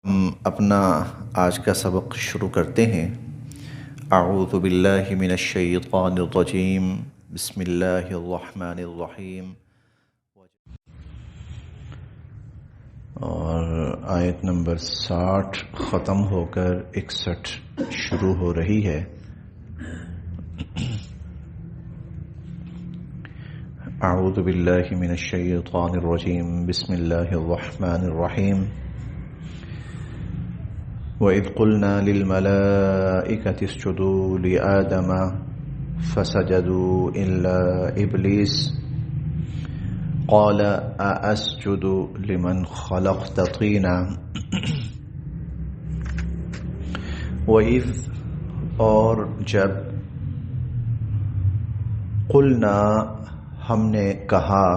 ہم اپنا آج کا سبق شروع کرتے ہیں۔ اعوذ باللہ من الشیطان الرجیم، بسم اللہ الرحمن الرحیم۔ اور آیت نمبر 60 ختم ہو کر 61 شروع ہو رہی ہے۔ اعوذ باللہ من الشیطان الرجیم، بسم اللہ الرحمن الرحیم۔ وَإِذْ قُلْنَا لِلْمَلَائِكَةِ اسْجُدُوا لِآدَمَ فَسَجَدُوا إِلَّا إِبْلِيسَ قَالَ أَأَسْجُدُ لِمَنْ خَلَقْتَ طِينًا۔ وَإِذْ اور جب قُلْنَا ہم نے کہا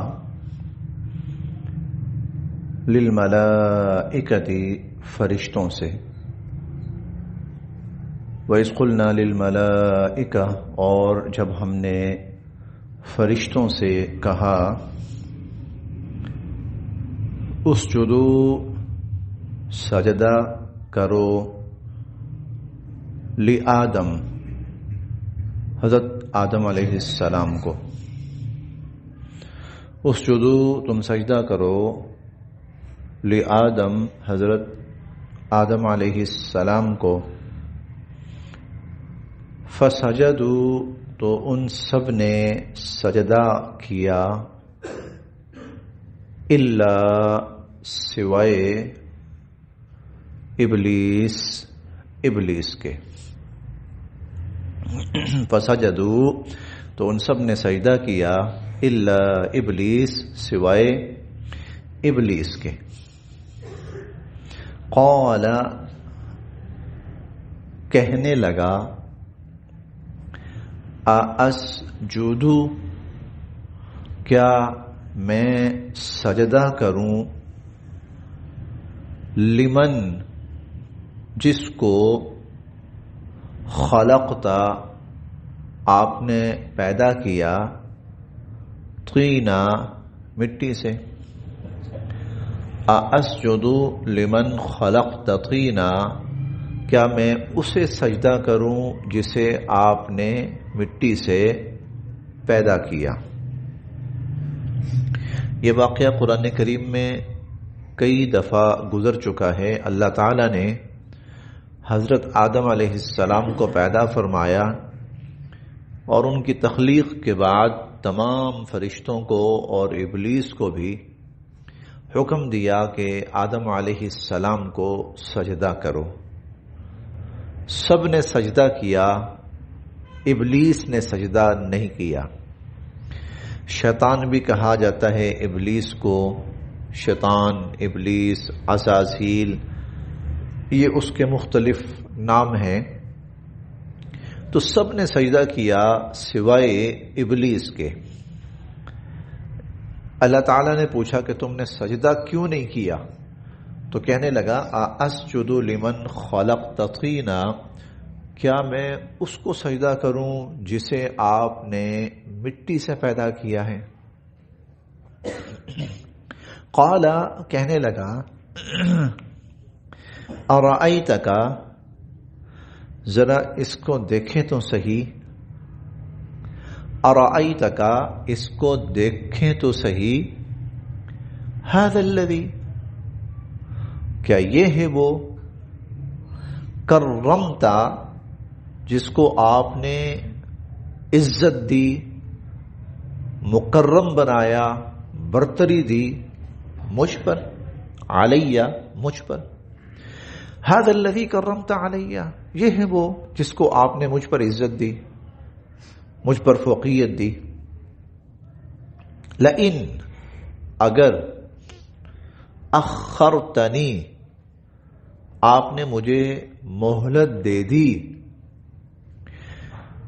لِلْمَلَائِكَةِ فرشتوں سے، وَإِذْ قُلْنَا لِلْمَلَائِكَةِ اور جب ہم نے فرشتوں سے کہا اسجدوا سجدہ کرو لآدم حضرت آدم علیہ السلام کو، اسجدوا تم سجدہ کرو لآدم حضرت آدم علیہ السلام کو، فسجدوا تو ان سب نے سجدہ کیا، الا سوائے ابلیس کے، فسجدوا تو ان سب نے سجدہ کیا، الا ابلیس سوائے ابلیس کے۔ قال کہنے لگا، اسجد کیا میں سجدہ کروں، لمن جس کو خلقتا آپ نے پیدا کیا، طینا مٹی سے، اسجد لمن خلقت طینا کیا میں اسے سجدہ کروں جسے آپ نے مٹی سے پیدا کیا۔ یہ واقعہ قرآن کریم میں کئی دفعہ گزر چکا ہے۔ اللہ تعالیٰ نے حضرت آدم علیہ السلام کو پیدا فرمایا اور ان کی تخلیق کے بعد تمام فرشتوں کو اور ابلیس کو بھی حکم دیا کہ آدم علیہ السلام کو سجدہ کرو۔ سب نے سجدہ کیا، ابلیس نے سجدہ نہیں کیا۔ شیطان بھی کہا جاتا ہے ابلیس کو، شیطان، ابلیس، عزازیل، یہ اس کے مختلف نام ہیں۔ تو سب نے سجدہ کیا سوائے ابلیس کے۔ اللہ تعالیٰ نے پوچھا کہ تم نے سجدہ کیوں نہیں کیا؟ تو کہنے لگا اسجد لمن خلقت طینا کیا میں اس کو سجدہ کروں جسے آپ نے مٹی سے پیدا کیا ہے۔ قال کہنے لگا ارأیتک ذرا اس کو دیکھیں تو صحیح، ارأیتک اس کو دیکھیں تو صحیح، ھذا الذی کیا یہ ہے وہ، کرمتا جس کو آپ نے عزت دی، مکرم بنایا، برتری دی مجھ پر، علیہ مجھ پر، ھذا الذی کرمت علیہ یہ ہے وہ جس کو آپ نے مجھ پر عزت دی، مجھ پر فوقیت دی۔ لئن اگر اخرتنی آپ نے مجھے مہلت دے دی،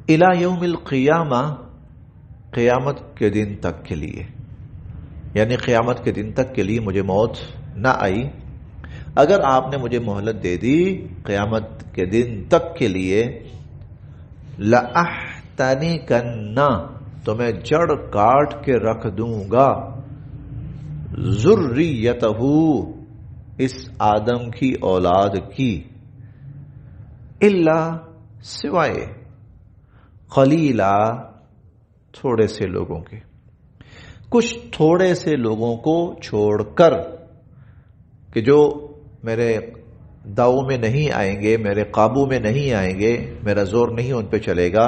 الی یوم القیامہ قیامت کے دن تک کے لیے، یعنی قیامت کے دن تک کے لیے مجھے موت نہ آئی، اگر آپ نے مجھے مہلت دے دی قیامت کے دن تک کے لیے، لأحتنکن تو میں جڑ کاٹ کے رکھ دوں گا، ذریتہ اس آدم کی اولاد کی، الا سوائے قلیلا تھوڑے سے لوگوں کے، کچھ تھوڑے سے لوگوں کو چھوڑ کر، کہ جو میرے داؤ میں نہیں آئیں گے، میرے قابو میں نہیں آئیں گے، میرا زور نہیں ان پہ چلے گا.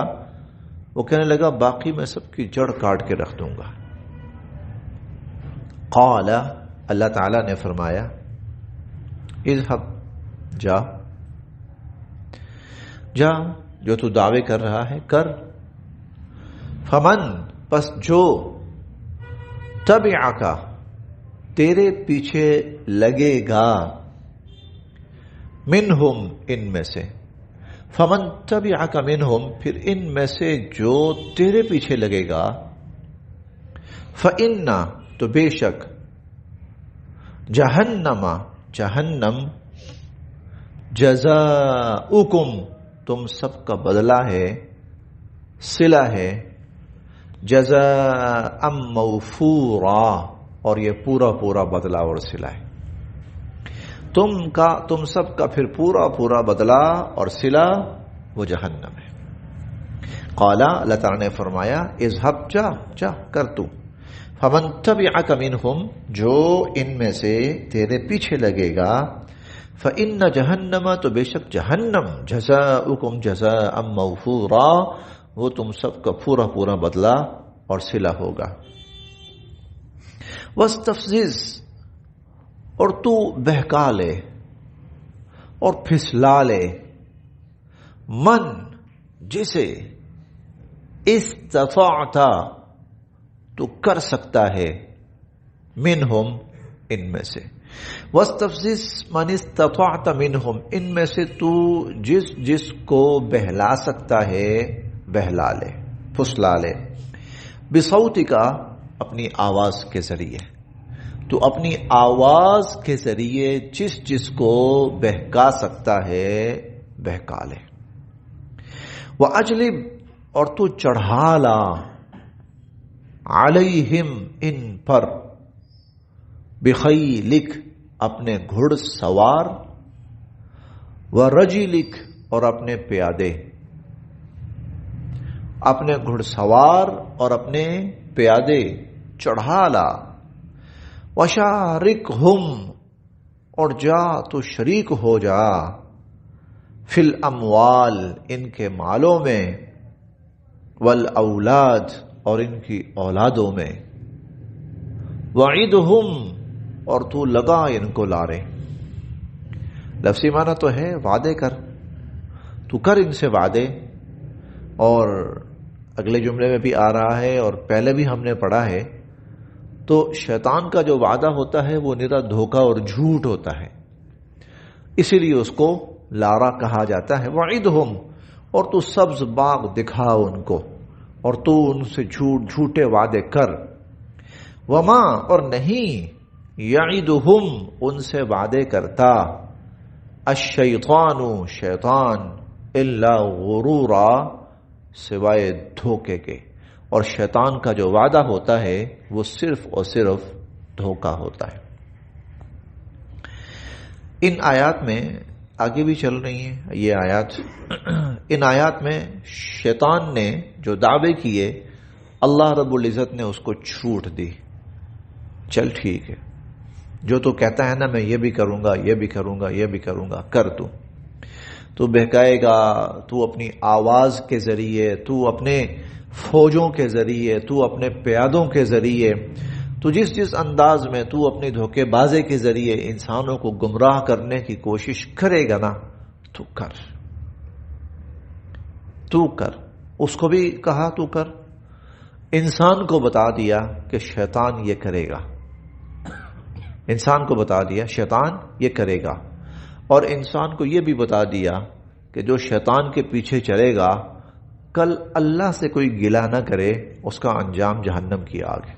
وہ کہنے لگا باقی میں سب کی جڑ کاٹ کے رکھ دوں گا. قال، اللہ تعالی نے فرمایا، اذهب، جا جا، جو تو دعوے کر رہا ہے کر. فمن، پس جو، تبعک، تیرے پیچھے لگے گا، منہم، ان میں سے. فمن تبعک منہم، پھر ان میں سے جو تیرے پیچھے لگے گا، فإن، تو بے شک، جہنم، جہنم، جزاؤکم، تم سب کا بدلہ ہے، صلہ ہے، جزاء موفورا، اور یہ پورا پورا بدلہ اور صلہ ہے. تم سب کا پھر پورا پورا بدلہ اور صلہ وہ جہنم ہے. قال، اللہ تعالی نے فرمایا، اذهب، جا جا کر تو. فمن تبعک منہم، جو ان میں سے تیرے پیچھے لگے گا، فإن جہنم، تو بے شک جہنم، جزاؤکم جزاء موفورا، وہ تم سب کا پورا پورا بدلہ اور صلہ ہوگا. واستفزز، اور تو بہکا لے اور پھسلا لے، من، جسے، استطاعت، تو کر سکتا ہے، منہم، ان میں سے. واستفزز من استطاعت منہم، ان میں سے تو جس کو بہلا سکتا ہے بہلا لے، پھسلا لے. بصوتک، اپنی آواز کے ذریعے، تو اپنی آواز کے ذریعے جس کو بہکا سکتا ہے بہکا لے. وَأَجْلِبْ، اور تو چڑھا لا، علیہم، ان پر، بخیلک، اپنے گھڑ سوار، ورجلک، اور اپنے پیادے، اپنے گھڑ سوار اور اپنے پیادے چڑھا لا. وشارکہم، اور جا تو شریک ہو جا، فی الاموال، ان کے مالوں میں، والاولاد، اور ان کی اولادوں میں. وعدہم، اور تو لگا ان کو لارے. لفظی معنی تو ہے وعدے کر، تو کر ان سے وعدے. اور اگلے جملے میں بھی آ رہا ہے اور پہلے بھی ہم نے پڑھا ہے، تو شیطان کا جو وعدہ ہوتا ہے وہ نرا دھوکہ اور جھوٹ ہوتا ہے، اسی لیے اس کو لارا کہا جاتا ہے. وعدہم، اور تو سبز باغ دکھا ان کو، اور تو ان سے جھوٹے وعدے کر. وما، اور نہیں، یعدہم، ان سے وعدے کرتا، الشیطان، شیطان، الا غرورا، سوائے دھوکے کے. اور شیطان کا جو وعدہ ہوتا ہے وہ صرف اور صرف دھوکہ ہوتا ہے. ان آیات میں آگے بھی چل رہی ہیں یہ آیات، ان آیات میں شیطان نے جو دعوے کیے اللہ رب العزت نے اس کو چھوٹ دی. چل ٹھیک ہے، جو تو کہتا ہے نا میں یہ بھی کروں گا، یہ بھی کروں گا، یہ بھی کروں گا، کر تو بہکائے گا، تو اپنی آواز کے ذریعے، تو اپنے فوجوں کے ذریعے، تو اپنے پیادوں کے ذریعے، تو جس انداز میں تو اپنی دھوکے بازی کے ذریعے انسانوں کو گمراہ کرنے کی کوشش کرے گا نا، تو کر. اس کو بھی کہا تو کر. انسان کو بتا دیا کہ شیطان یہ کرے گا، انسان کو بتا دیا شیطان یہ کرے گا، اور انسان کو یہ بھی بتا دیا کہ جو شیطان کے پیچھے چلے گا کل اللہ سے کوئی گلہ نہ کرے، اس کا انجام جہنم کی آگ ہے،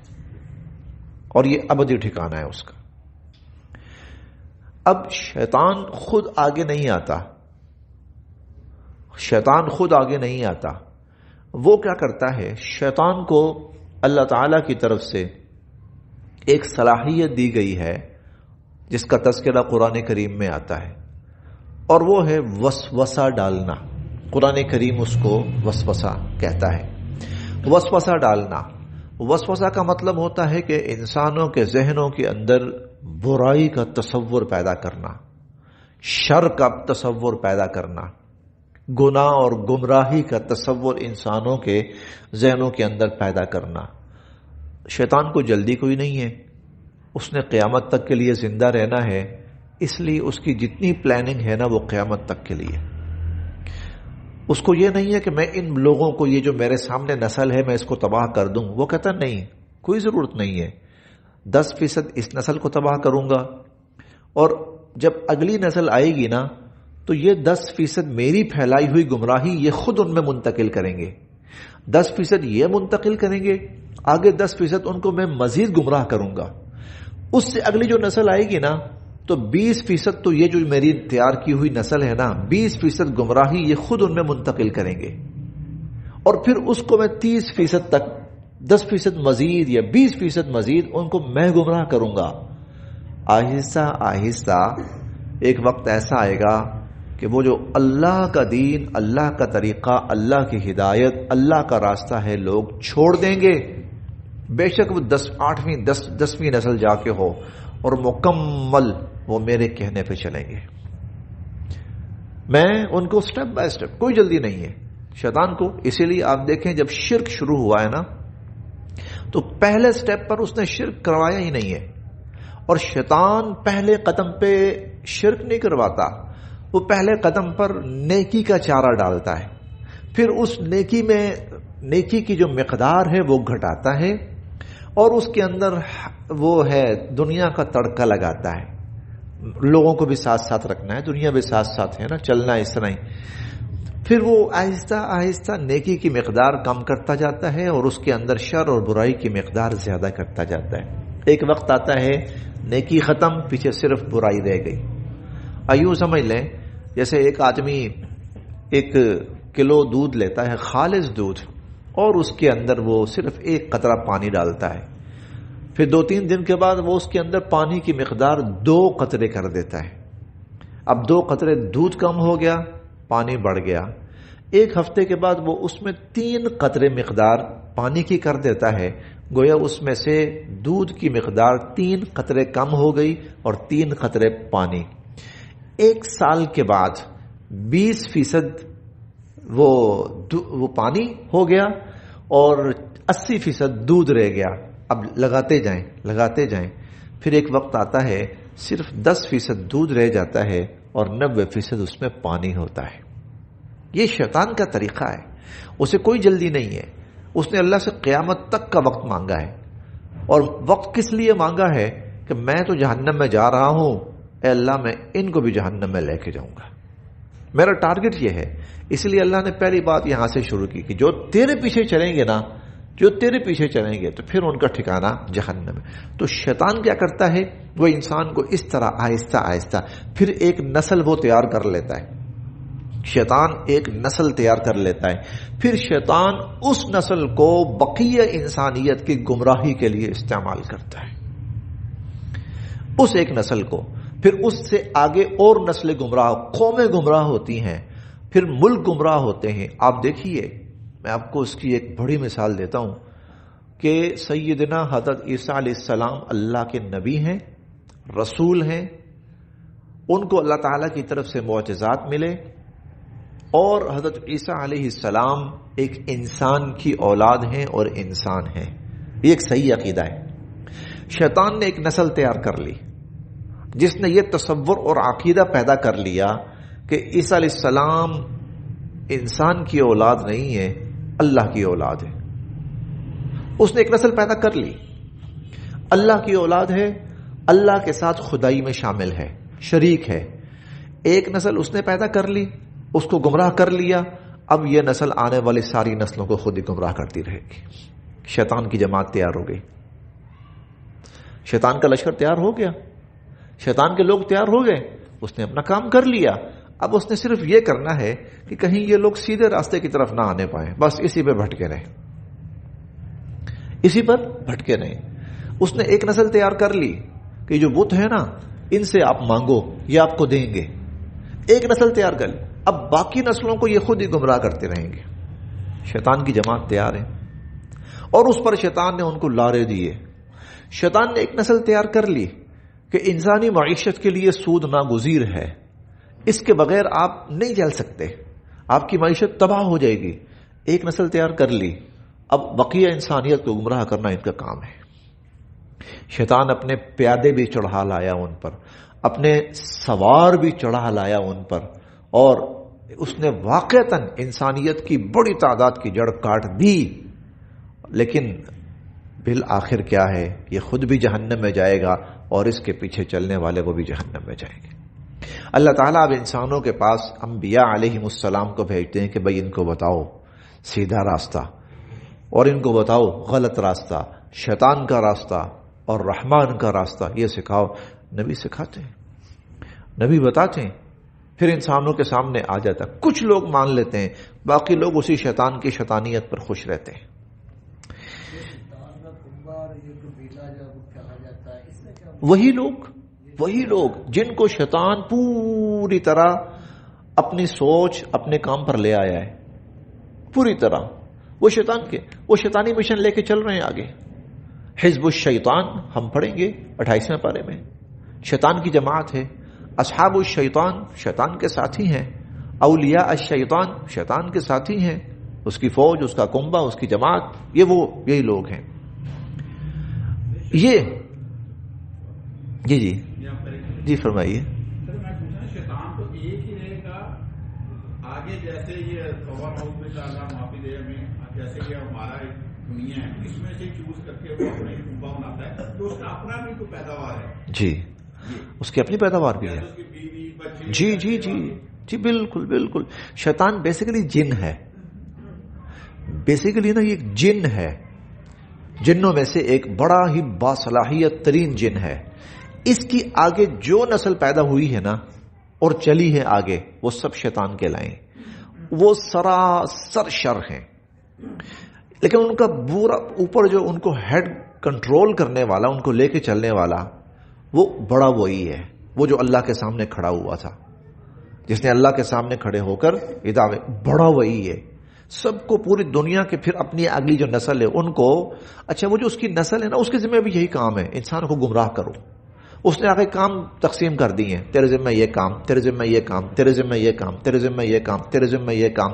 اور یہ ابدی ٹھکانہ ہے اس کا. اب شیطان خود آگے نہیں آتا، شیطان خود آگے نہیں آتا. وہ کیا کرتا ہے، شیطان کو اللہ تعالی کی طرف سے ایک صلاحیت دی گئی ہے، جس کا تذکرہ قرآن کریم میں آتا ہے، اور وہ ہے وسوسہ ڈالنا۔ قرآن کریم اس کو وسوسہ کہتا ہے۔ وسوسہ ڈالنا، وسوسہ کا مطلب ہوتا ہے کہ انسانوں کے ذہنوں کے اندر برائی کا تصور پیدا کرنا، شر کا تصور پیدا کرنا، گناہ اور گمراہی کا تصور انسانوں کے ذہنوں کے اندر پیدا کرنا۔ شیطان کو جلدی کوئی نہیں ہے، اس نے قیامت تک کے لیے زندہ رہنا ہے، اس لیے اس کی جتنی پلاننگ ہے نا وہ قیامت تک کے لیے۔ اس کو یہ نہیں ہے کہ میں ان لوگوں کو، یہ جو میرے سامنے نسل ہے، میں اس کو تباہ کر دوں۔ وہ کہتا نہیں، کوئی ضرورت نہیں ہے، 10% اس نسل کو تباہ کروں گا، اور جب اگلی نسل آئے گی نا تو یہ 10% میری پھیلائی ہوئی گمراہی یہ خود ان میں منتقل کریں گے، 10% یہ منتقل کریں گے، آگے 10% ان کو میں مزید گمراہ کروں گا۔ اس سے اگلی جو نسل آئے گی نا تو 20% تو یہ جو میری تیار کی ہوئی نسل ہے نا، 20% گمراہی یہ خود ان میں منتقل کریں گے، اور پھر اس کو میں 30% تک، 10% مزید یا 20% مزید ان کو میں گمراہ کروں گا۔ آہستہ آہستہ ایک وقت ایسا آئے گا کہ وہ جو اللہ کا دین، اللہ کا طریقہ، اللہ کی ہدایت، اللہ کا راستہ ہے، لوگ چھوڑ دیں گے، بے شک وہ 10ویں نسل جا کے ہو، اور مکمل وہ میرے کہنے پہ چلیں گے۔ میں ان کو سٹیپ بائی سٹیپ، کوئی جلدی نہیں ہے شیطان کو۔ اسی لیے آپ دیکھیں جب شرک شروع ہوا ہے نا تو پہلے سٹیپ پر اس نے شرک کروایا ہی نہیں ہے، اور شیطان پہلے قدم پہ شرک نہیں کرواتا، وہ پہلے قدم پر نیکی کا چارہ ڈالتا ہے، پھر اس نیکی میں نیکی کی جو مقدار ہے وہ گھٹاتا ہے، اور اس کے اندر وہ ہے دنیا کا تڑکا لگاتا ہے۔ لوگوں کو بھی ساتھ ساتھ رکھنا ہے، دنیا بھی ساتھ ساتھ ہے نا، چلنا اس طرح ہی۔ پھر وہ آہستہ آہستہ نیکی کی مقدار کم کرتا جاتا ہے، اور اس کے اندر شر اور برائی کی مقدار زیادہ کرتا جاتا ہے۔ ایک وقت آتا ہے نیکی ختم، پیچھے صرف برائی رہ گئی۔ ایوں سمجھ لیں جیسے ایک آدمی 1 کلو دودھ لیتا ہے، خالص دودھ، اور اس کے اندر وہ صرف 1 قطرہ پانی ڈالتا ہے، پھر 2-3 دن کے بعد وہ اس کے اندر پانی کی مقدار 2 قطرے کر دیتا ہے۔ اب 2 قطرے دودھ کم ہو گیا، پانی بڑھ گیا۔ 1 ہفتے کے بعد وہ اس میں 3 قطرے مقدار پانی کی کر دیتا ہے، گویا اس میں سے دودھ کی مقدار 3 قطرے کم ہو گئی اور 3 قطرے پانی۔ 1 سال کے بعد 20% وہ پانی ہو گیا اور 80% دودھ رہ گیا۔ اب لگاتے جائیں، پھر ایک وقت آتا ہے صرف 10% دودھ رہ جاتا ہے اور 90% اس میں پانی ہوتا ہے۔ یہ شیطان کا طریقہ ہے، اسے کوئی جلدی نہیں ہے۔ اس نے اللہ سے قیامت تک کا وقت مانگا ہے، اور وقت کس لیے مانگا ہے کہ میں تو جہنم میں جا رہا ہوں، اے اللہ میں ان کو بھی جہنم میں لے کے جاؤں گا، میرا ٹارگٹ یہ ہے۔ اس لیے اللہ نے پہلی بات یہاں سے شروع کی کہ جو تیرے پیچھے چلیں گے نا، جو تیرے پیچھے چلیں گے تو پھر ان کا ٹھکانہ جہنم ہے۔ تو شیطان کیا کرتا ہے، وہ انسان کو اس طرح آہستہ آہستہ پھر ایک نسل وہ تیار کر لیتا ہے، شیطان ایک نسل تیار کر لیتا ہے، پھر شیطان اس نسل کو بقیہ انسانیت کی گمراہی کے لیے استعمال کرتا ہے، اس ایک نسل کو، پھر اس سے آگے اور نسلیں گمراہ، قومیں گمراہ ہوتی ہیں، پھر ملک گمراہ ہوتے ہیں۔ آپ دیکھیے، میں آپ کو اس کی ایک بڑی مثال دیتا ہوں کہ سیدنا حضرت عیسیٰ علیہ السلام اللہ کے نبی ہیں، رسول ہیں، ان کو اللہ تعالیٰ کی طرف سے معجزات ملے، اور حضرت عیسیٰ علیہ السلام ایک انسان کی اولاد ہیں اور انسان ہیں۔ یہ ایک صحیح عقیدہ ہے۔ شیطان نے ایک نسل تیار کر لی جس نے یہ تصور اور عقیدہ پیدا کر لیا کہ عیسیٰ علیہ السلام انسان کی اولاد نہیں ہے، اللہ کی اولاد ہے۔ اس نے ایک نسل پیدا کر لی، اللہ کی اولاد ہے، اللہ کے ساتھ خدائی میں شامل ہے، شریک ہے۔ ایک نسل اس نے پیدا کر لی، اس کو گمراہ کر لیا، اب یہ نسل آنے والی ساری نسلوں کو خود ہی گمراہ کرتی رہے گی۔ شیطان کی جماعت تیار ہو گئی، شیطان کا لشکر تیار ہو گیا، شیطان کے لوگ تیار ہو گئے، اس نے اپنا کام کر لیا۔ اب اس نے صرف یہ کرنا ہے کہ کہیں یہ لوگ سیدھے راستے کی طرف نہ آنے پائیں، بس اسی پہ بھٹکے رہیں، اسی پر بھٹکے رہیں۔ اس نے ایک نسل تیار کر لی کہ جو بت ہے نا، ان سے آپ مانگو، یہ آپ کو دیں گے. ایک نسل تیار کر لی، اب باقی نسلوں کو یہ خود ہی گمراہ کرتے رہیں گے. شیطان کی جماعت تیار ہے اور اس پر شیطان نے ان کو لارے دیے. شیطان نے ایک نسل تیار کر لی کہ انسانی معیشت کے لیے سود ناگزیر ہے، اس کے بغیر آپ نہیں چل سکتے، آپ کی معیشت تباہ ہو جائے گی. ایک نسل تیار کر لی، اب بقیہ انسانیت کو گمراہ کرنا ان کا کام ہے. شیطان اپنے پیادے بھی چڑھا لایا ان پر، اپنے سوار بھی چڑھا لایا ان پر، اور اس نے واقعتاً انسانیت کی بڑی تعداد کی جڑ کاٹ دی. لیکن بالآخر کیا ہے، یہ خود بھی جہنم میں جائے گا اور اس کے پیچھے چلنے والے وہ بھی جہنم میں جائیں گے. اللہ تعالیٰ اب انسانوں کے پاس انبیاء علیہم السلام کو بھیجتے ہیں کہ بھئی ان کو بتاؤ سیدھا راستہ، اور ان کو بتاؤ غلط راستہ، شیطان کا راستہ اور رحمان کا راستہ، یہ سکھاؤ. نبی سکھاتے ہیں، نبی بتاتے ہیں، پھر انسانوں کے سامنے آ جاتا. کچھ لوگ مان لیتے ہیں، باقی لوگ اسی شیطان کی شیطانیت پر خوش رہتے ہیں. وہی لوگ جن کو شیطان پوری طرح اپنی سوچ اپنے کام پر لے آیا ہے، پوری طرح وہ شیطانی مشن لے کے چل رہے ہیں آگے. حزب الشیطان ہم پڑھیں گے 28ویں پارے میں. شیطان کی جماعت ہے، اصحاب الشیطان شیطان کے ساتھی ہیں، اولیاء الشیطان شیطان کے ساتھی ہیں، اس کی فوج، اس کا کنبہ، اس کی جماعت، یہی لوگ ہیں. جی فرمائیے. شیطان تو ایک ہی رہے گا آگے، جیسے یہ جیسے یہ ہمارا دنیا ہے، اس میں سے چوز کر کے وہ اپنے کنبہ بناتا ہے، تو اس کا اپنا بھی تو پیداوار ہے. جی اس کی اپنی پیداوار بھی ہے. جی بالکل. شیطان بیسیکلی جن ہے، بیسیکلی نا یہ جن ہے، جنوں میں سے ایک بڑا ہی باصلاحیت ترین جن ہے. اس کی آگے جو نسل پیدا ہوئی ہے نا اور چلی ہے آگے، وہ سب شیطان کے لائیں، وہ سراسر شر ہیں. لیکن ان کا بورا اوپر جو ان کو ہیڈ کنٹرول کرنے والا، ان کو لے کے چلنے والا، وہ بڑا وہی ہے، وہ جو اللہ کے سامنے کھڑا ہوا تھا، جس نے اللہ کے سامنے کھڑے ہو کر ادعوے، بڑا وہی ہے. سب کو پوری دنیا کے پھر اپنی اگلی جو نسل ہے ان کو، اچھا وہ جو اس کی نسل ہے نا، اس کے ذمہ بھی یہی کام ہے، انسان کو گمراہ کرو. اس نے آگے کام تقسیم کر دی ہیں، تیرے ذمہ یہ کام، تیرے ذمہ یہ کام، تیرے ذمہ یہ کام، تیرے ذمہ یہ کام، تیرے ذمہ یہ کام.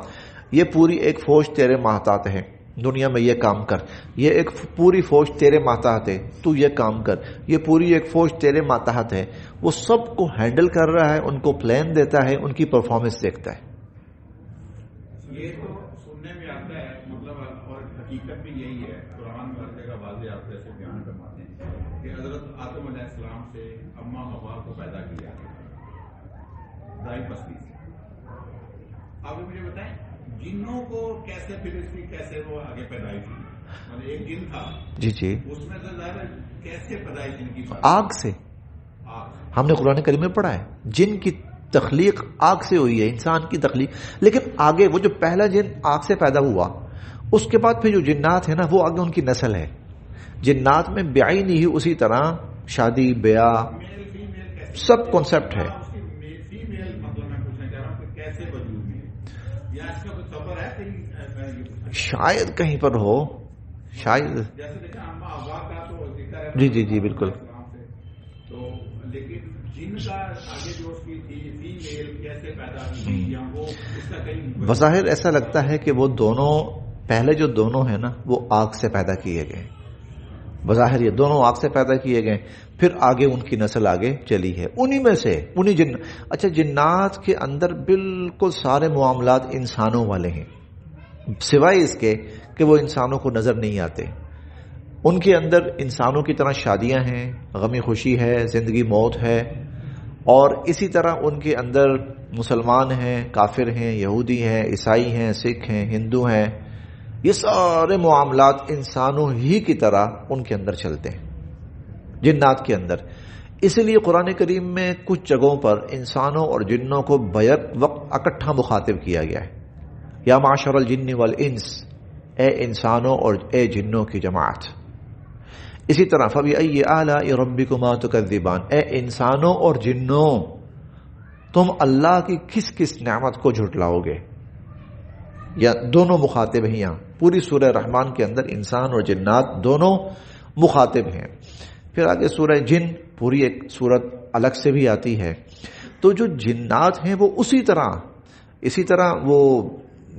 یہ پوری ایک فوج تیرے ماتحت ہے، دنیا میں یہ کام کر. یہ ایک پوری فوج تیرے ماتحت ہے، تو یہ کام کر. یہ پوری ایک فوج تیرے ماتحت ہے. وہ سب کو ہینڈل کر رہا ہے، ان کو پلان دیتا ہے، ان کی پرفارمنس دیکھتا ہے. یہ تو سننے میں آتا ہے، مطلب اور حقیقت بھی یہی ہے. قرآن ہر جگہ واضح آپ جیسے بیان فرماتے ہیں کہ حضرت آدم علیہ السلام سے اماں حوا کو پیدا کیا دائی پسلی سے. آپ مجھے بتائیں جنوں کو کیسے، پھر اس کی کیسے وہ آگے پیدائش ہوئی؟ مطلب ایک جن تھا، جی اس میں سے ظاہر کیسے پیدائش جن کی؟ آگ سے. ہم نے قرآن کریم میں پڑھا ہے جن کی تخلیق آگ سے ہوئی ہے، انسان کی تخلیق. لیکن آگے وہ جو پہلا جن آگ سے پیدا ہوا، اس کے بعد پھر جو جنات ہیں نا، وہ آگے ان کی نسل ہے. جنات میں بیائی نہیں ہی اسی طرح شادی بیاہ سب کانسیپٹ ہے. شاید کہیں پر ہو، شاید. جی بالکل. بظاہر ایسا لگتا ہے کہ وہ دونوں پہلے جو دونوں ہیں نا، وہ آگ سے پیدا کیے گئے. بظاہر یہ دونوں آگ سے پیدا کیے گئے، پھر آگے ان کی نسل آگے چلی ہے انہی میں سے، انہی جن. اچھا جنات کے اندر بالکل سارے معاملات انسانوں والے ہیں، سوائے اس کے کہ وہ انسانوں کو نظر نہیں آتے. ان کے اندر انسانوں کی طرح شادیاں ہیں، غمی خوشی ہے، زندگی موت ہے، اور اسی طرح ان کے اندر مسلمان ہیں، کافر ہیں، یہودی ہیں، عیسائی ہیں، سکھ ہیں، ہندو ہیں. یہ سارے معاملات انسانوں ہی کی طرح ان کے اندر چلتے ہیں جنات کے اندر. اسی لیے قرآن کریم میں کچھ جگہوں پر انسانوں اور جنوں کو بیک وقت اکٹھا مخاطب کیا گیا ہے. یا معاشر الجن والانس، اے انسانوں اور اے جنوں کی جماعت. اسی طرح فَبِأَيِّ آلَاءِ رَبِّكُمَا تُكَذِّبَانِ، اے انسانوں اور جنوں تم اللہ کی کس کس نعمت کو جھٹلاؤ گے؟ یا دونوں مخاطب ہیں یہاں پوری سورہ رحمان کے اندر، انسان اور جنات دونوں مخاطب ہیں. پھر آگے سورہ جن پوری ایک سورت الگ سے بھی آتی ہے. تو جو جنات ہیں وہ اسی طرح وہ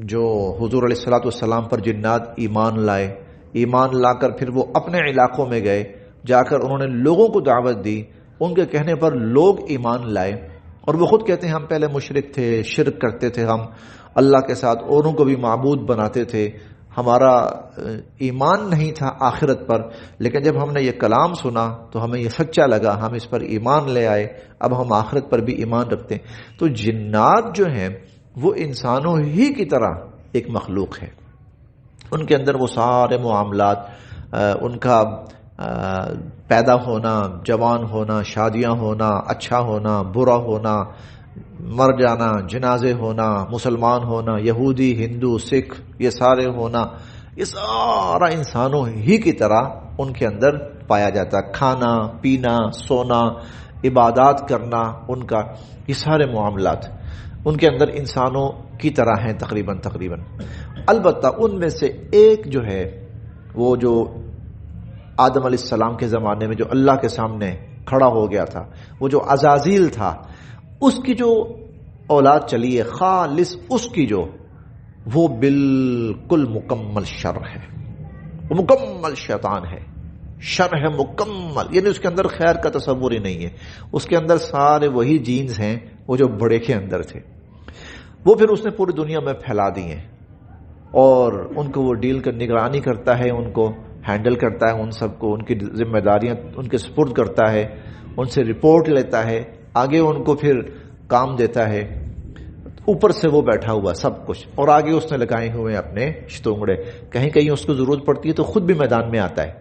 جو حضور علیہ الصلوۃ والسلام پر جنات ایمان لائے، ایمان لا کر پھر وہ اپنے علاقوں میں گئے، جا کر انہوں نے لوگوں کو دعوت دی، ان کے کہنے پر لوگ ایمان لائے، اور وہ خود کہتے ہیں ہم پہلے مشرک تھے، شرک کرتے تھے، ہم اللہ کے ساتھ اوروں کو بھی معبود بناتے تھے، ہمارا ایمان نہیں تھا آخرت پر، لیکن جب ہم نے یہ کلام سنا تو ہمیں یہ سچا لگا، ہم اس پر ایمان لے آئے، اب ہم آخرت پر بھی ایمان رکھتے ہیں. تو جنات جو ہیں وہ انسانوں ہی کی طرح ایک مخلوق ہے، ان کے اندر وہ سارے معاملات، ان کا پیدا ہونا، جوان ہونا، شادیاں ہونا، اچھا ہونا، برا ہونا، مر جانا، جنازے ہونا، مسلمان ہونا، یہودی، ہندو، سکھ، یہ سارے ہونا، یہ سارا انسانوں ہی کی طرح ان کے اندر پایا جاتا ہے. کھانا پینا، سونا، عبادات کرنا، ان کا یہ سارے معاملات ان کے اندر انسانوں کی طرح ہیں تقریباً. البتہ ان میں سے ایک جو ہے وہ جو آدم علیہ السلام کے زمانے میں جو اللہ کے سامنے کھڑا ہو گیا تھا، وہ جو عزازیل تھا، اس کی جو اولاد چلی ہے خالص، اس کی جو وہ بالکل مکمل شر ہے، وہ مکمل شیطان ہے، شر ہے مکمل، یعنی اس کے اندر خیر کا تصور ہی نہیں ہے. اس کے اندر سارے وہی جینز ہیں وہ جو بڑے کے اندر تھے، وہ پھر اس نے پوری دنیا میں پھیلا دی ہیں، اور ان کو وہ ڈیل کر نگرانی کرتا ہے، ان کو ہینڈل کرتا ہے، ان سب کو ان کی ذمہ داریاں ان کے سپرد کرتا ہے، ان سے رپورٹ لیتا ہے، آگے ان کو پھر کام دیتا ہے. اوپر سے وہ بیٹھا ہوا سب کچھ، اور آگے اس نے لگائے ہوئے اپنے شتونگڑے. کہیں کہیں اس کو ضرورت پڑتی ہے تو خود بھی میدان میں آتا ہے،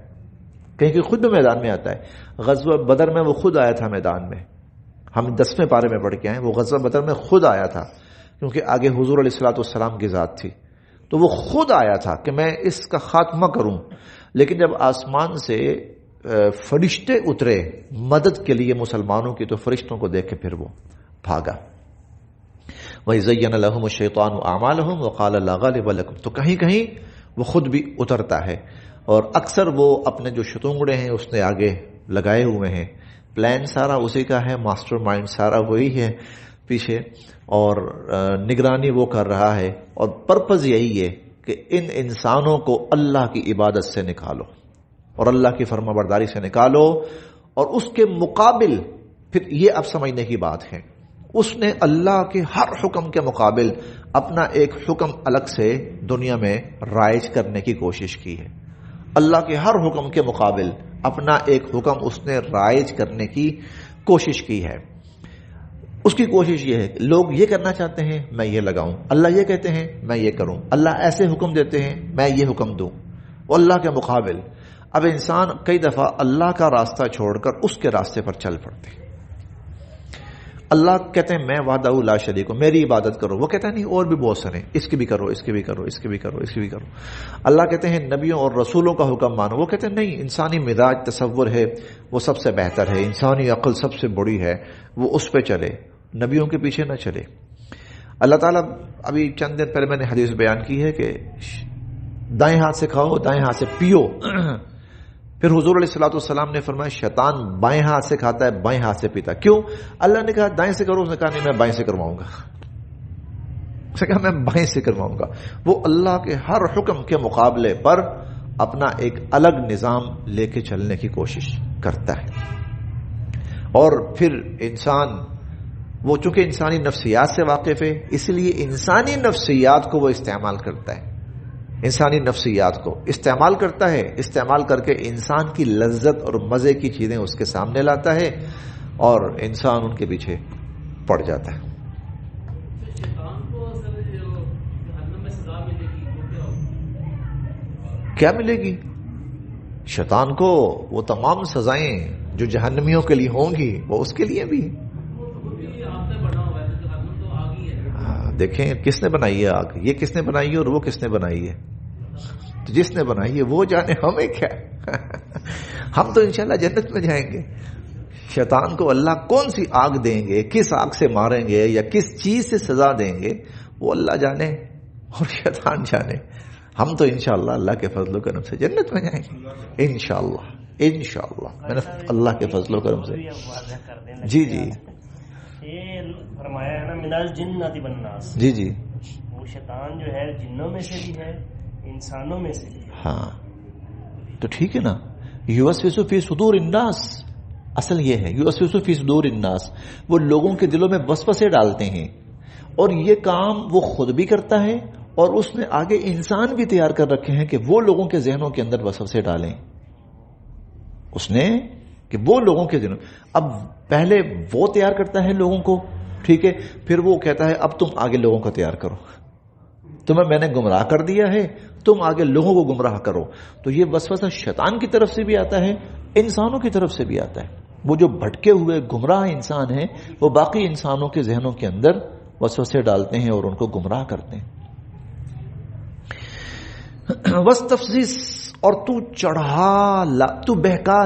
کہیں کہیں خود بھی میدان میں آتا ہے. غزوہ بدر میں وہ خود آیا تھا میدان میں، ہم 10ویں پارے میں پڑھ کے آئے، وہ غزوہ بدر میں خود آیا تھا، کیونکہ آگے حضور علیہ الصلوۃ والسلام کی ذات تھی، تو وہ خود آیا تھا کہ میں اس کا خاتمہ کروں. لیکن جب آسمان سے فرشتے اترے مدد کے لیے مسلمانوں کی، تو فرشتوں کو دیکھ کے پھر وہ بھاگا. وَإِذَيَّنَ لَهُمُ الشَّيْطَانُ أَعْمَالَهُمْ وَقَالَ لَا غَالِبَ لَكُمْ. تو کہیں کہیں وہ خود بھی اترتا ہے، اور اکثر وہ اپنے جو شتونگڑے ہیں اس نے آگے لگائے ہوئے ہیں. پلان سارا اسی کا ہے، ماسٹر مائنڈ سارا وہی ہے پیچھے، اور نگرانی وہ کر رہا ہے. اور پرپز یہی ہے کہ ان انسانوں کو اللہ کی عبادت سے نکالو اور اللہ کی فرما برداری سے نکالو، اور اس کے مقابل پھر یہ اب سمجھنے کی بات ہے، اس نے اللہ کے ہر حکم کے مقابل اپنا ایک حکم الگ سے دنیا میں رائج کرنے کی کوشش کی ہے. اللہ کے ہر حکم کے مقابل اپنا ایک حکم اس نے رائج کرنے کی کوشش کی ہے. اس کی کوشش یہ ہے کہ لوگ یہ کرنا چاہتے ہیں میں یہ لگاؤں، اللہ یہ کہتے ہیں میں یہ کروں، اللہ ایسے حکم دیتے ہیں میں یہ حکم دوں. وہ اللہ کے مقابل اب انسان کئی دفعہ اللہ کا راستہ چھوڑ کر اس کے راستے پر چل پڑتے ہیں. اللہ کہتے ہیں میں وحدہ لا شریک ہوں، میری عبادت کرو، وہ کہتا ہے نہیں اور بھی بہت سارے، اس کی بھی کرو، اس کی بھی کرو، اس کی بھی کرو، اس کی بھی کرو. اللہ کہتے ہیں نبیوں اور رسولوں کا حکم مانو، وہ کہتے ہیں نہیں، انسانی مزاج تصور ہے وہ سب سے بہتر ہے، انسانی عقل سب سے بڑی ہے، وہ اس پہ چلے، نبیوں کے پیچھے نہ چلے. اللہ تعالیٰ ابھی چند دن پہلے میں نے حدیث بیان کی ہے کہ دائیں ہاتھ سے کھاؤ دائیں ہاتھ سے پیو. پھر حضور علیہ الصلوۃ والسلام نے فرمایا شیطان بائیں ہاتھ سے کھاتا ہے بائیں ہاتھ سے پیتا. کیوں؟ اللہ نے کہا دائیں سے کرو، اس نے کہا نہیں میں بائیں سے کرواؤں گا، اس نے کہا میں بائیں سے کرواؤں گا. وہ اللہ کے ہر حکم کے مقابلے پر اپنا ایک الگ نظام لے کے چلنے کی کوشش کرتا ہے. اور پھر انسان وہ چونکہ انسانی نفسیات سے واقف ہے، اس لیے انسانی نفسیات کو وہ استعمال کرتا ہے، انسانی نفسیات کو استعمال کرتا ہے، استعمال کر کے انسان کی لذت اور مزے کی چیزیں اس کے سامنے لاتا ہے، اور انسان ان کے پیچھے پڑ جاتا ہے. کیا ملے گی شیطان کو؟ وہ تمام سزائیں جو جہنمیوں کے لیے ہوں گی وہ اس کے لیے بھی. دیکھیں کس نے بنائی ہے آگ، یہ کس نے بنائی ہے اور وہ کس نے بنائی ہے. تو جس نے بنائی ہے وہ جانے، ہمیں کیا. ہم تو انشاءاللہ جنت میں جائیں گے. شیطان کو اللہ کون سی آگ دیں گے, کس آگ سے ماریں گے یا کس چیز سے سزا دیں گے, وہ اللہ جانے اور شیطان جانے. ہم تو انشاءاللہ اللہ کے فضل و کرم سے جنت میں جائیں گے انشاءاللہ. میں نے اللہ کے فضل و کرم سے. جی جی یہ فرمایا ہے نا منال جنات والناس. جی جی وہ شیطان جو ہے جنوں میں سے بھی ہے انسانوں میں سے بھی. ہاں تو ٹھیک ہے نا. یوسوس فی صدور الناس, اصل یہ ہے یوسوس فی صدور الناس, وہ لوگوں کے دلوں میں وسوسے ڈالتے ہیں, اور یہ کام وہ خود بھی کرتا ہے اور اس نے آگے انسان بھی تیار کر رکھے ہیں کہ وہ لوگوں کے ذہنوں کے اندر وسوسے ڈالیں. اس نے کہ وہ لوگوں کے ذہنوں, اب پہلے وہ تیار کرتا ہے لوگوں کو, ٹھیک ہے, پھر وہ کہتا ہے اب تم آگے لوگوں کو تیار کرو, تمہیں میں نے گمراہ کر دیا ہے, تم آگے لوگوں کو گمراہ کرو. تو یہ وسوسہ شیطان کی طرف سے بھی آتا ہے, انسانوں کی طرف سے بھی آتا ہے. وہ جو بھٹکے ہوئے گمراہ انسان ہیں وہ باقی انسانوں کے ذہنوں کے اندر وسوسے ڈالتے ہیں اور ان کو گمراہ کرتے ہیں. وَاسْتَفْزِزْ, اور تو چڑھا لا, تو بہکا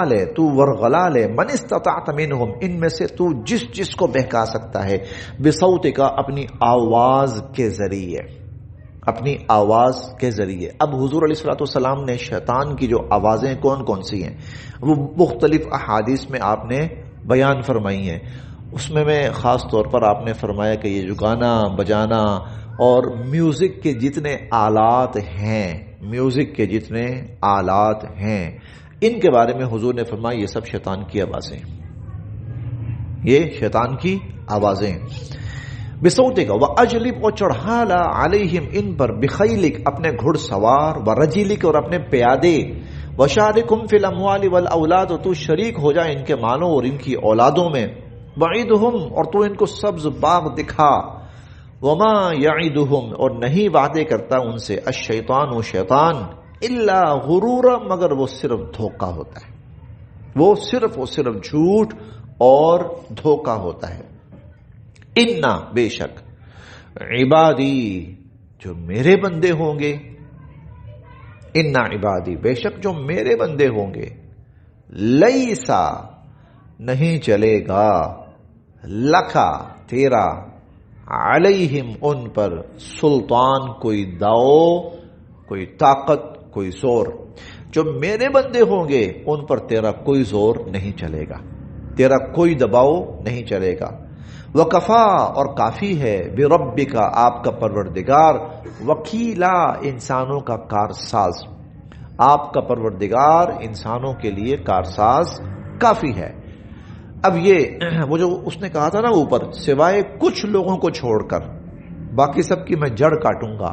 لے, تو ورغلا لے, من استطعت منہم, ان میں سے تو جس کو بہکا سکتا ہے, بصوتک, اپنی آواز کے ذریعے, اپنی آواز کے ذریعے. اب حضور علیہ الصلوۃ والسلام نے شیطان کی جو آوازیں کون کون سی ہیں وہ مختلف احادیث میں آپ نے بیان فرمائی ہیں. اس میں خاص طور پر آپ نے فرمایا کہ یہ جو گانا بجانا اور میوزک کے جتنے آلات ہیں, ان کے بارے میں حضور نے فرمایا یہ سب شیطان کی آوازیں, یہ شیطان کی آوازیں. بصوتک واجلب, اور چڑھا لا علیہم, ان پر, بخیلک, اپنے گھڑ سوار, ورجلک, اور اپنے پیادے, وشارکہم فی الاموال والاولاد, اور تو شریک ہو جائے ان کے مالوں اور ان کی اولادوں میں, وعدہم, اور تو ان کو سبز باغ دکھا, وما یعدہم, اور نہیں وعدے کرتا ان سے, الشیطان, و شیطان, الا غرورا, مگر وہ صرف دھوکا ہوتا ہے, وہ صرف جھوٹ اور دھوکا ہوتا ہے. انا, بے شک, عبادی, جو میرے بندے ہوں گے, انا عبادی, بے شک جو میرے بندے ہوں گے, لیسا, نہیں چلے گا, لکھا, تیرا, علیہم, ان پر, سلطان, کوئی داؤ, کوئی طاقت, کوئی زور. جو میرے بندے ہوں گے ان پر تیرا کوئی زور نہیں چلے گا, تیرا کوئی دباؤ نہیں چلے گا. وکفا, اور کافی ہے, بربک, آپ کا پروردگار, وکیلا, انسانوں کا کارساز, آپ کا پروردگار انسانوں کے لیے کارساز کافی ہے. اب یہ وہ جو اس نے کہا تھا نا اوپر, سوائے کچھ لوگوں کو چھوڑ کر باقی سب کی میں جڑ کاٹوں گا,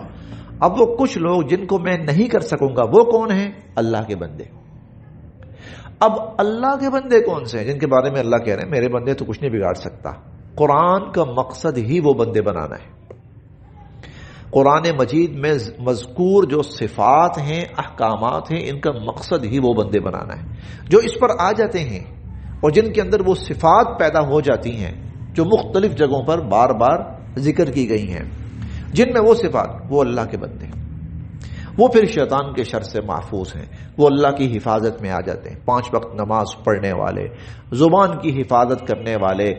اب وہ کچھ لوگ جن کو میں نہیں کر سکوں گا وہ کون ہیں؟ اللہ کے بندے. اب اللہ کے بندے کون سے ہیں جن کے بارے میں اللہ کہہ رہے ہیں میرے بندے تو کچھ نہیں بگاڑ سکتا. قرآن کا مقصد ہی وہ بندے بنانا ہے. قرآن مجید میں مذکور جو صفات ہیں, احکامات ہیں, ان کا مقصد ہی وہ بندے بنانا ہے جو اس پر آ جاتے ہیں اور جن کے اندر وہ صفات پیدا ہو جاتی ہیں جو مختلف جگہوں پر بار بار ذکر کی گئی ہیں, جن میں وہ صفات, وہ اللہ کے بندے, وہ پھر شیطان کے شر سے محفوظ ہیں, وہ اللہ کی حفاظت میں آ جاتے ہیں. 5 وقت نماز پڑھنے والے, زبان کی حفاظت کرنے والے,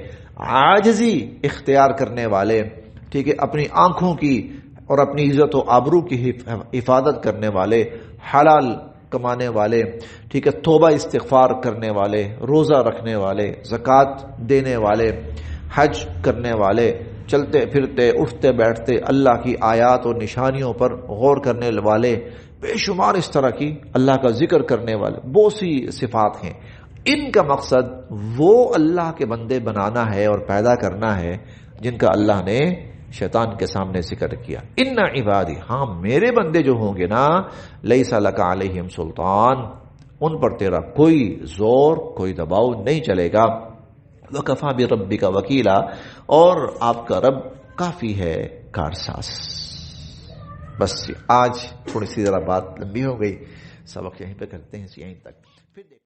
عاجزی اختیار کرنے والے, ٹھیک ہے, اپنی آنکھوں کی اور اپنی عزت و آبرو کی حفاظت کرنے والے, حلال کمانے والے, ٹھیک ہے, توبہ استغفار کرنے والے, روزہ رکھنے والے, زکوٰۃ دینے والے, حج کرنے والے, چلتے پھرتے اٹھتے بیٹھتے اللہ کی آیات اور نشانیوں پر غور کرنے والے, بے شمار اس طرح کی اللہ کا ذکر کرنے والے, بہت سی صفات ہیں. ان کا مقصد وہ اللہ کے بندے بنانا ہے اور پیدا کرنا ہے جن کا اللہ نے شیطان کے سامنے ذکر کیا. ان عبادی, ہاں میرے بندے جو ہوں گے نا, لیس لک علیہم سلطان, ان پر تیرا کوئی زور کوئی دباؤ نہیں چلے گا. وکفا بربک وکیلا, اور آپ کا رب کافی ہے کارساز. بس آج تھوڑی سی ذرا بات لمبی ہو گئی, سبق یہیں پہ کرتے ہیں, یہیں تک.